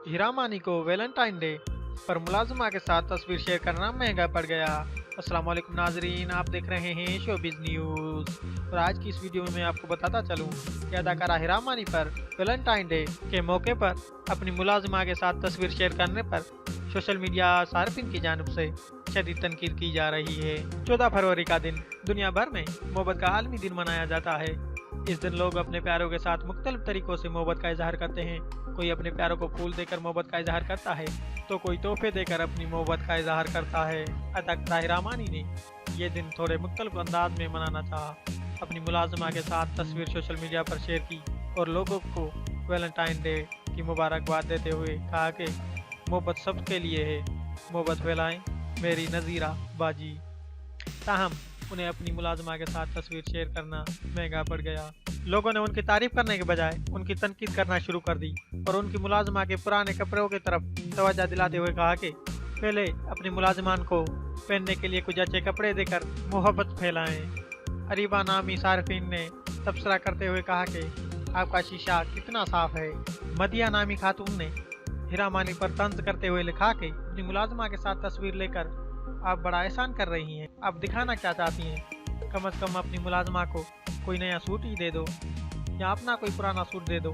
हीरा मानी को Valentine day पर मुलाजिमा के साथ तस्वीर शेयर करना महंगा पड़ गया। अस्सलाम वालेकुम नाजरीन, आप देख रहे हैं शोबिज़ न्यूज़ और आज की इस वीडियो में मैं आपको बताता चलूं कि अदाकारा हीरा मानी पर वैलेंटाइन डे के मौके पर अपनी मुलाजिमा के साथ तस्वीर शेयर करने पर सोशल मीडिया सार्फिन की जानिब से शदीद तनकीद की जा रही है। 14 फरवरी का दिन दुनिया भर में मोहब्बत का आलमी दिन मनाया जाता है। इस दिन लोग अपने प्यारों के साथ मुख्तलिफ तरीकों से मोहब्बत का इजहार करते हैं। कोई अपने प्यारों को फूल देकर मोहब्बत का इजहार करता है तो कोई तोहफे देकर अपनी मोहब्बत का इजहार करता है। अदाकारा हीरा मानी ने ये दिन थोड़े मुख्तलिफ अंदाज में मनाना चाहा। अपनी मुलाजिमा के साथ तस्वीर सोशल मीडिया पर शेयर की और लोगों को वैलेंटाइन डे की मुबारकबाद देते हुए कहा कि मोहब्बत सबके लिए है, मोहब्बत फैलाएं मेरी नज़ीरा बाजी। ताहम उन्हें अपनी मुलाजिमा के साथ तस्वीर शेयर करना महंगा पड़ गया। लोगों ने उनकी तारीफ करने के बजाय उनकी तनकीद करना शुरू कर दी और उनकी मुलाजिमा के पुराने कपड़ों की तरफ तवज्जो दिलाते हुए कहा कि पहले अपनी मुलाजिमान को पहनने के लिए कुछ अच्छे कपड़े देकर मोहब्बत फैलाएं। अरीबा नामी सार्फिन ने तबसरा करते हुए कहा कि आपका शीशा कितना साफ है। मदिया नामी खातून ने हीरा मानी पर तंज करते हुए लिखा कि अपनी मुलाजिमा के साथ तस्वीर लेकर आप बड़ा एहसान कर रही हैं। आप दिखाना क्या चाहती हैं? कम से कम अपनी मुलाजिमा को कोई नया सूट ही दे दो या अपना कोई पुराना सूट दे दो।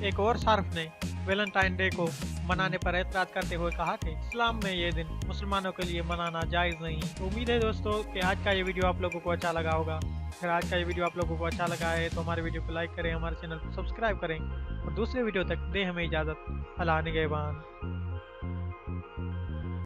एक और सार्फ ने वैलेंटाइन डे को मनाने पर एतराज़ करते हुए कहा कि इस्लाम में ये दिन मुसलमानों के लिए मनाना जायज़ नहीं। तो उम्मीद है दोस्तों कि आज का ये वीडियो आप लोगों को अच्छा लगा होगा। अगर आज का ये वीडियो आप लोगों को अच्छा लगा है तो हमारे वीडियो को लाइक करें, हमारे चैनल को सब्सक्राइब करें और दूसरे वीडियो तक दें हमें इजाज़त। अल्लाह निगहबान।